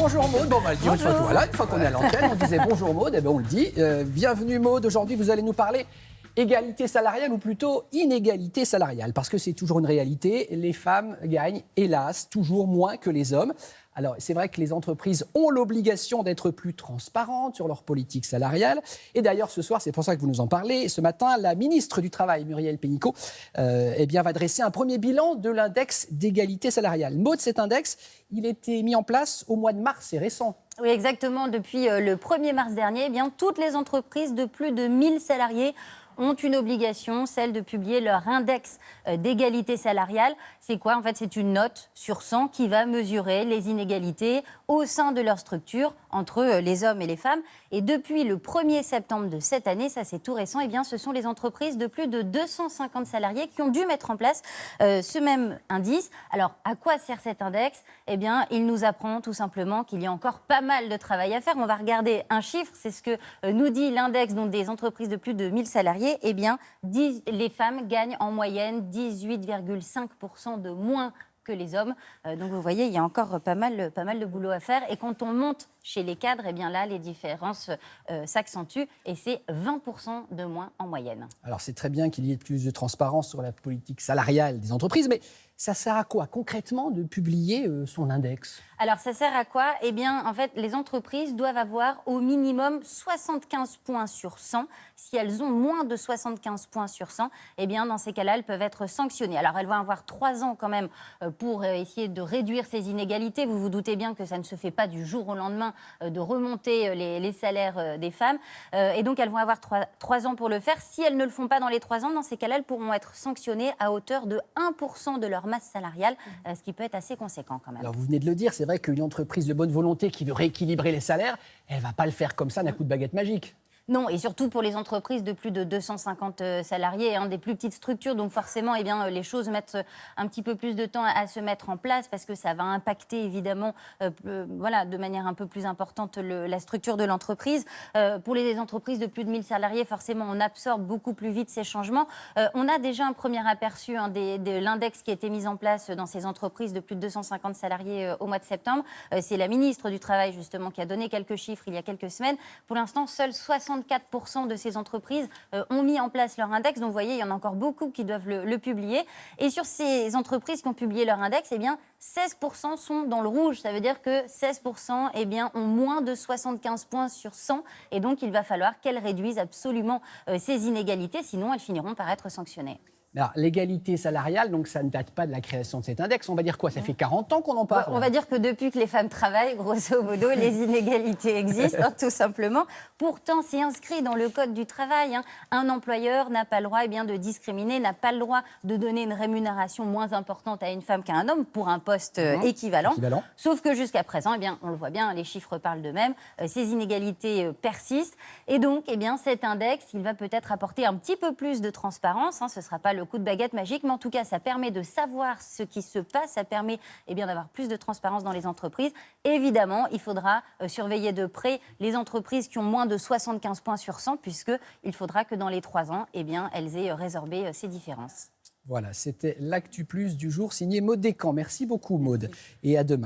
Bonjour Maud, bon, on va le dire une fois qu'on est à l'antenne, on disait bonjour Maud, et bien on le dit. Bienvenue Maud, aujourd'hui vous allez nous parler égalité salariale ou plutôt inégalité salariale, parce que c'est toujours une réalité, les femmes gagnent hélas toujours moins que les hommes. Alors c'est vrai que les entreprises ont l'obligation d'être plus transparentes sur leur politique salariale, et d'ailleurs ce soir, c'est pour ça que vous nous en parlez, ce matin la ministre du Travail, Muriel Pénicaud, va dresser un premier bilan de l'index d'égalité salariale. Maud, cet index, il a été mis en place au mois de mars, c'est récent. Oui, exactement. Depuis le 1er mars dernier, toutes les entreprises de plus de 1000 salariés ont une obligation, celle de publier leur index d'égalité salariale. C'est quoi ? En fait, c'est une note sur 100 qui va mesurer les inégalités au sein de leur structure entre les hommes et les femmes. Et depuis le 1er septembre de cette année, ça c'est tout récent, ce sont les entreprises de plus de 250 salariés qui ont dû mettre en place ce même indice. Alors, à quoi sert cet index ? Il nous apprend tout simplement qu'il y a encore pas mal de travail à faire. On va regarder un chiffre, c'est ce que nous dit l'index des entreprises de plus de 1000 salariés. Les femmes gagnent en moyenne 18,5% de moins que les hommes. Donc vous voyez, il y a encore pas mal de boulot à faire. Et quand on monte chez les cadres, là, les différences s'accentuent et c'est 20% de moins en moyenne. Alors c'est très bien qu'il y ait plus de transparence sur la politique salariale des entreprises, mais ça sert à quoi concrètement de publier son index ? Alors ça sert à quoi ? En fait, les entreprises doivent avoir au minimum 75 points sur 100. Si elles ont moins de 75 points sur 100, dans ces cas-là, elles peuvent être sanctionnées. Alors elles vont avoir 3 ans quand même pour essayer de réduire ces inégalités. Vous vous doutez bien que ça ne se fait pas du jour au lendemain de remonter les salaires des femmes. Et donc elles vont avoir 3 ans pour le faire. Si elles ne le font pas dans les 3 ans, dans ces cas-là, elles pourront être sanctionnées à hauteur de 1% de leur masse salariale, ce qui peut être assez conséquent quand même. Alors vous venez de le dire, c'est vrai qu'une entreprise de bonne volonté qui veut rééquilibrer les salaires, elle ne va pas le faire comme ça d'un coup de baguette magique. Non, et surtout pour les entreprises de plus de 250 salariés, des plus petites structures. Donc forcément, les choses mettent un petit peu plus de temps à se mettre en place parce que ça va impacter évidemment de manière un peu plus importante la structure de l'entreprise. Pour les entreprises de plus de 1000 salariés, forcément, on absorbe beaucoup plus vite ces changements. On a déjà un premier aperçu de l'index qui a été mis en place dans ces entreprises de plus de 250 salariés au mois de septembre. C'est la ministre du Travail, justement, qui a donné quelques chiffres il y a quelques semaines. Pour l'instant, seuls 64% de ces entreprises ont mis en place leur index. Donc, vous voyez, il y en a encore beaucoup qui doivent le publier. Et sur ces entreprises qui ont publié leur index, 16% sont dans le rouge. Ça veut dire que 16% ont moins de 75 points sur 100. Et donc, il va falloir qu'elles réduisent absolument ces inégalités. Sinon, elles finiront par être sanctionnées. Alors, l'égalité salariale, donc ça ne date pas de la création de cet index. On va dire quoi ? Ça fait 40 ans qu'on en parle. On va dire que depuis que les femmes travaillent, grosso modo, les inégalités existent, tout simplement. Pourtant, c'est inscrit dans le Code du travail. Un employeur n'a pas le droit de discriminer, n'a pas le droit de donner une rémunération moins importante à une femme qu'à un homme pour un poste équivalent. Sauf que jusqu'à présent, on le voit bien, les chiffres parlent d'eux-mêmes, ces inégalités persistent. Et donc, cet index, il va peut-être apporter un petit peu plus de transparence. Ce ne sera pas le coup de baguette magique, mais en tout cas, ça permet de savoir ce qui se passe, ça permet d'avoir plus de transparence dans les entreprises. Évidemment, il faudra surveiller de près les entreprises qui ont moins de 75 points sur 100, puisqu'il faudra que dans les 3 ans, elles aient résorbé ces différences. Voilà, c'était l'Actu Plus du jour, signé Maud Descamps. Merci beaucoup Maud, et à demain.